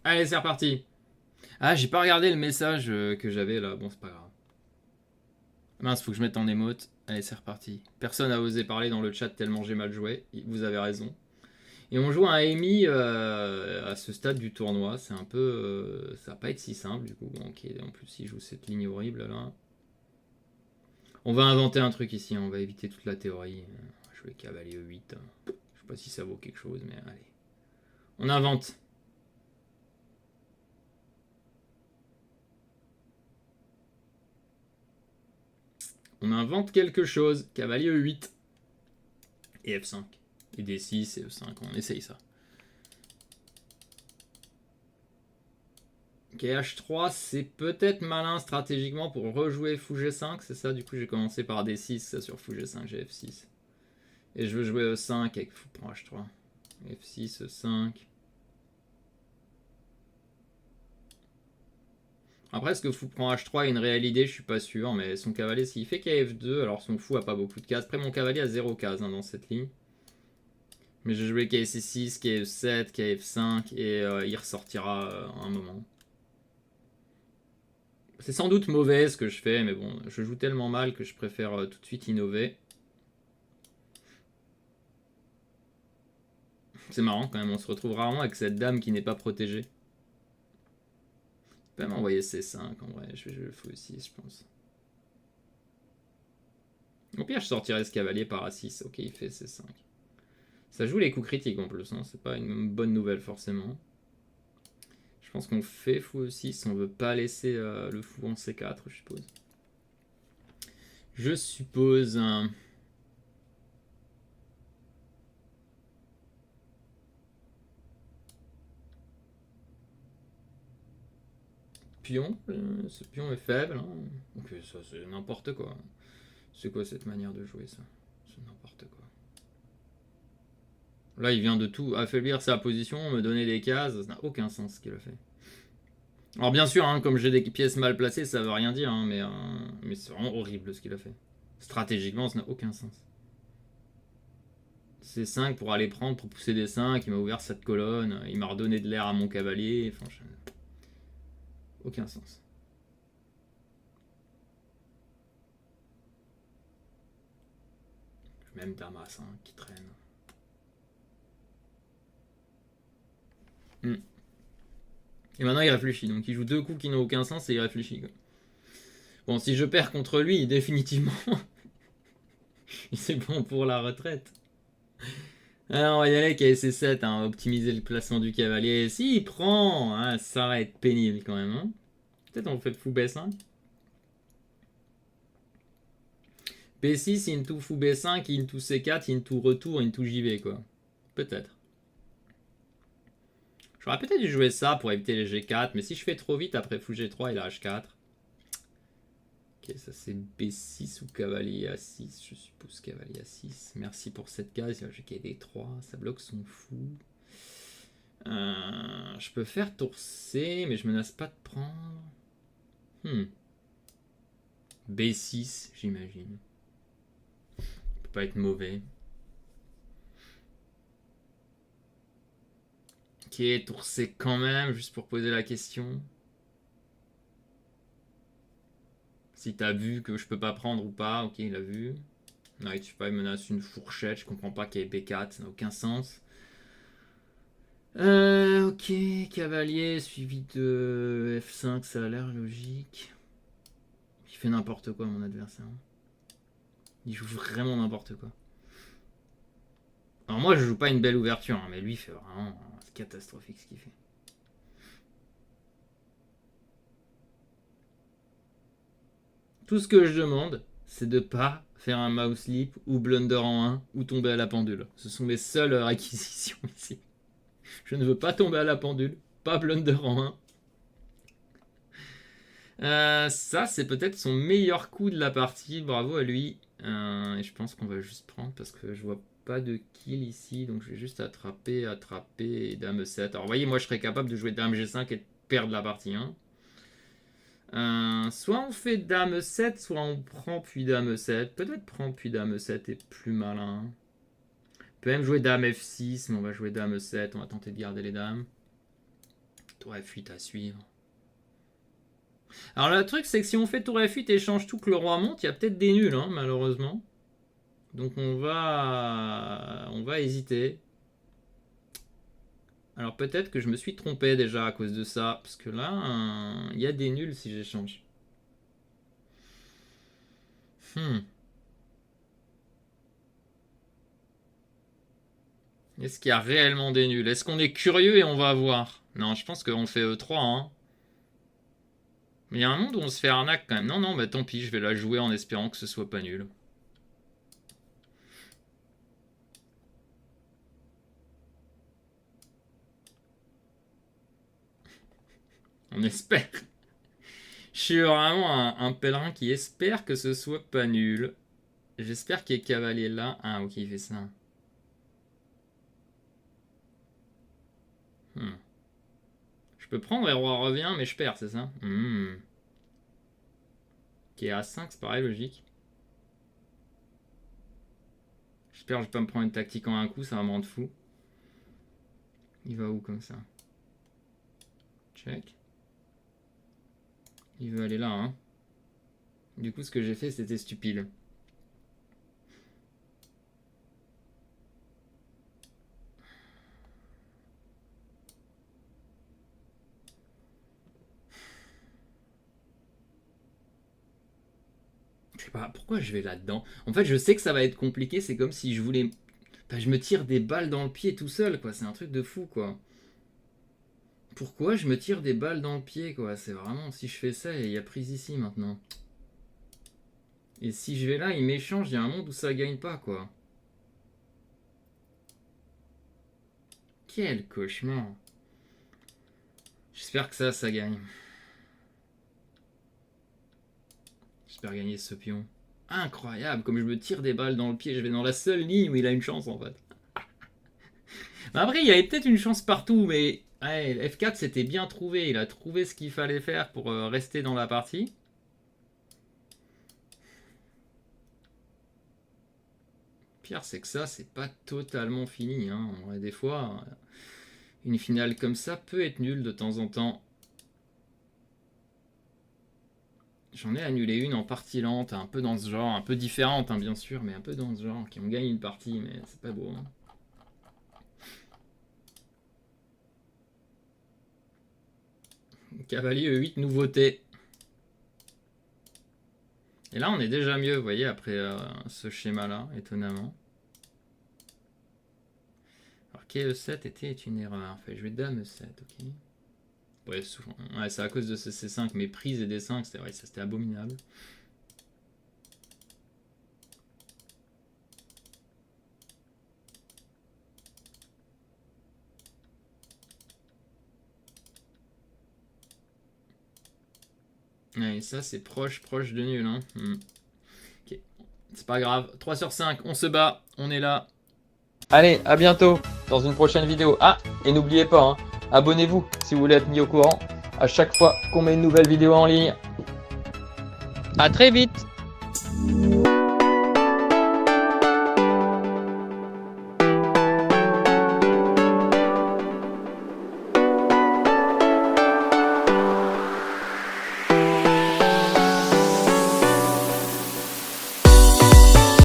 Allez, c'est reparti. Ah, j'ai pas regardé le message que j'avais là. Bon, c'est pas grave. Mince, faut que je mette en émote. Allez, c'est reparti. Personne a osé parler dans le chat tellement j'ai mal joué. Vous avez raison. Et on joue un Amy à ce stade du tournoi. C'est un peu. Ça va pas être si simple du coup. Bon, ok, en plus, il joue cette ligne horrible là. On va inventer un truc ici. On va éviter toute la théorie. On va jouer cavalier E8. Je sais pas si ça vaut quelque chose, mais allez. On invente. On invente quelque chose. Cavalier E8. Et F5. Et D6 et E5. On essaye ça. Ok, H3, c'est peut-être malin stratégiquement pour rejouer fou G5, c'est ça. Du coup, j'ai commencé par D6, ça sur fou G5, j'ai F6. Et je veux jouer E5 avec fou prend H3. F6, E5. Après, est-ce que fou prend H3 a une réelle idée? Je suis pas sûr, mais son cavalier, s'il fait KF2, alors son fou a pas beaucoup de cases. Après, mon cavalier a 0 cases dans cette ligne. Mais je vais jouer KC6, KF7, KF5, et il ressortira un moment. C'est sans doute mauvais ce que je fais, mais bon, je joue tellement mal que je préfère tout de suite innover. C'est marrant quand même, on se retrouve rarement avec cette dame qui n'est pas protégée. Je peux même envoyer C5 en vrai, je vais jouer le fou 6 je pense. Au pire, je sortirai ce cavalier par A6, ok, il fait C5. Ça joue les coups critiques en plus, hein. C'est pas une bonne nouvelle forcément. Je pense qu'on fait fou 6 on veut pas laisser le fou en C4, je suppose. Je suppose. Pion, ce pion est faible. Hein. Donc ça c'est n'importe quoi. C'est quoi cette manière de jouer ça? C'est n'importe quoi. Là, il vient de tout affaiblir sa position, me donner des cases. Ça n'a aucun sens ce qu'il a fait. Alors, bien sûr, hein, comme j'ai des pièces mal placées, ça veut rien dire, hein, mais c'est vraiment horrible ce qu'il a fait. Stratégiquement, ça n'a aucun sens. C'est 5 pour aller prendre, pour pousser des 5. Il m'a ouvert cette colonne. Il m'a redonné de l'air à mon cavalier. Enfin, aucun sens. Même Damas hein, qui traîne. Et maintenant il réfléchit. Donc il joue deux coups qui n'ont aucun sens et il réfléchit. Quoi. Bon, si je perds contre lui, définitivement, c'est bon pour la retraite. Alors, on va y aller avec ASC7, hein, optimiser le placement du cavalier. S'il prend, hein, ça va être pénible quand même. Hein. Peut-être on fait fou B5. B6, into fou B5, into C4, into retour, into JV quoi. Peut-être. J'aurais peut-être dû jouer ça pour éviter les G4, mais si je fais trop vite après fou G3 et a H4. Ok, ça c'est B6 ou cavalier A6, je suppose cavalier A6. Merci pour cette case, j'ai D3, ça bloque son fou. Je peux faire tour C, mais je menace pas de prendre. B6, j'imagine. Peut pas être mauvais. Ok, tour C quand même, juste pour poser la question. Si t'as vu que je peux pas prendre ou pas, ok, il a vu. Non, je sais pas, il menace une fourchette, je comprends pas qu'il y ait B4, ça n'a aucun sens. Ok, cavalier suivi de F5, ça a l'air logique. Il fait n'importe quoi, mon adversaire. Il joue vraiment n'importe quoi. Alors moi, je joue pas une belle ouverture, hein, mais lui, il fait vraiment... C'est catastrophique ce qu'il fait. Tout ce que je demande, c'est de pas faire un mouse slip ou blunder en 1 ou tomber à la pendule. Ce sont mes seules réquisitions ici. Je ne veux pas tomber à la pendule, pas blunder en 1. Ça, c'est peut-être son meilleur coup de la partie. Bravo à lui. Et je pense qu'on va juste prendre parce que je vois pas de kill ici. Donc je vais juste attraper et dame 7. Alors vous voyez, moi je serais capable de jouer dame G5 et de perdre la partie 1. Soit on fait dame 7, soit on prend puis dame 7. Peut-être prendre puis dame 7 est plus malin. On peut même jouer dame F6, mais on va jouer dame 7. On va tenter de garder les dames. Tour F8 à suivre. Alors le truc c'est que si on fait tour F8 et change tout que le roi monte, il y a peut-être des nuls, hein, malheureusement. Donc on va hésiter. Alors peut-être que je me suis trompé déjà à cause de ça, parce que là, il y a des nuls si j'échange. Est-ce qu'il y a réellement des nuls? Est-ce qu'on est curieux et on va voir? Non, je pense qu'on fait E3, hein. Mais il y a un monde où on se fait arnaque quand même. Non, non, bah tant pis, je vais la jouer en espérant que ce soit pas nul. On espère. Je suis vraiment un pèlerin qui espère que ce soit pas nul. J'espère qu'il y ait cavalier là. Ah, ok, il fait ça. Je peux prendre et roi revient, mais je perds, c'est ça? Qui est à 5, c'est pareil, logique. J'espère que je vais pas me prendre une tactique en un coup, ça va me rendre fou. Il va où comme ça? Check. Il veut aller là, hein. Du coup, ce que j'ai fait, c'était stupide. Je sais pas, pourquoi je vais là-dedans? En fait, je sais que ça va être compliqué, c'est comme si je voulais... Enfin, je me tire des balles dans le pied tout seul, quoi. C'est un truc de fou, quoi. Pourquoi je me tire des balles dans le pied, quoi? C'est vraiment... Si je fais ça, il y a prise ici, maintenant. Et si je vais là, il m'échange, il y a un monde où ça gagne pas, quoi. Quel cauchemar. J'espère que ça gagne. J'espère gagner ce pion. Incroyable, comme je me tire des balles dans le pied, je vais dans la seule ligne où il a une chance, en fait. Après, il y avait peut-être une chance partout, mais ouais, F4 c'était bien trouvé. Il a trouvé ce qu'il fallait faire pour rester dans la partie. Pire, c'est que ça, c'est pas totalement fini. Hein. Des fois, une finale comme ça peut être nulle de temps en temps. J'en ai annulé une en partie lente, un peu dans ce genre, un peu différente, hein, bien sûr, mais un peu dans ce genre, qui ont gagné une partie, mais c'est pas beau. Hein. Cavalier E8, nouveauté. Et là, on est déjà mieux, vous voyez, après ce schéma-là, étonnamment. Alors, KE7 était une erreur. Enfin, je vais Dame E7, ok. Ouais, c'est à cause de ce C5, mais prise et D5, c'était vrai, ça c'était abominable. Et ça, c'est proche de nul. Hein. Ok. C'est pas grave. 3 sur 5, on se bat. On est là. Allez, à bientôt dans une prochaine vidéo. Ah, et n'oubliez pas, hein, abonnez-vous si vous voulez être mis au courant à chaque fois qu'on met une nouvelle vidéo en ligne. À très vite!